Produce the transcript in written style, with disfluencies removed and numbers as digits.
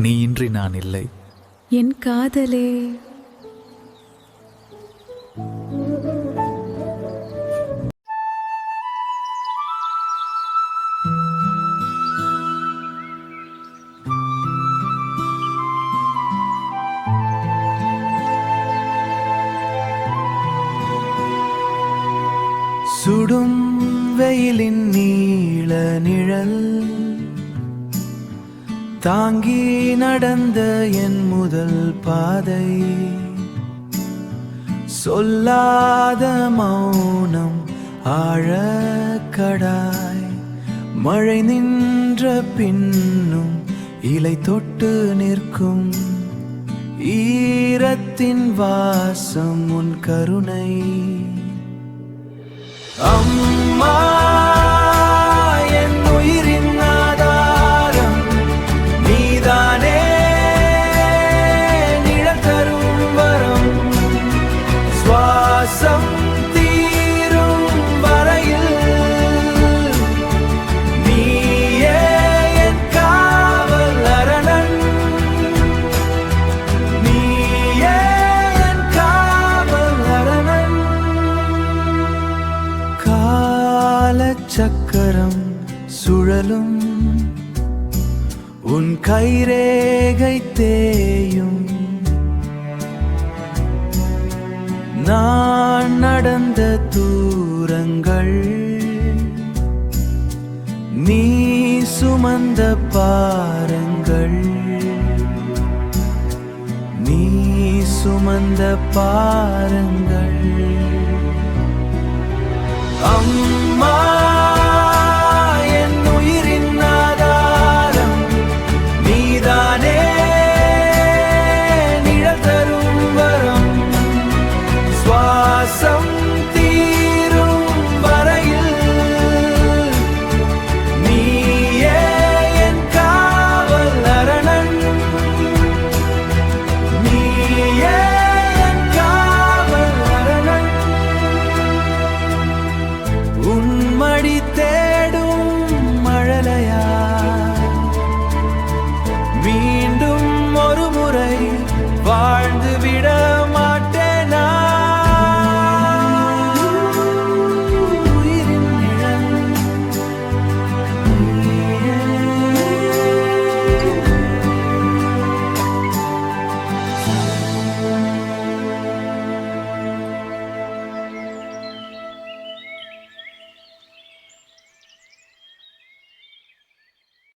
நீ இன்றி நான் இல்லை. என் காதலே, சுடும் வெயிலின் நீள நிழல் தாங்கி நடந்த என் முதல் பாதை, சொல்லாத மௌனம் ஆழக்கடாய், மழை நின்ற பின்னும் இலை தொட்டு நிற்கும் ஈரத்தின் வாசம் உன் கருணை. அம்மா என் உயிரின் ஆதாரம் நீதானே, நிழல் தரும் வரம் சுவாசம் தீரும் வரையில் நீயே என் காவல் அரணன், நீயே என் காவல் அரணன். காலச்சக்கரம் சுழலும் உன் கைரேகை தேயும், நான் நடந்த தூரங்கள் நீ சுமந்த பாரங்கள், நீ சுமந்த பாரங்கள். அம்மா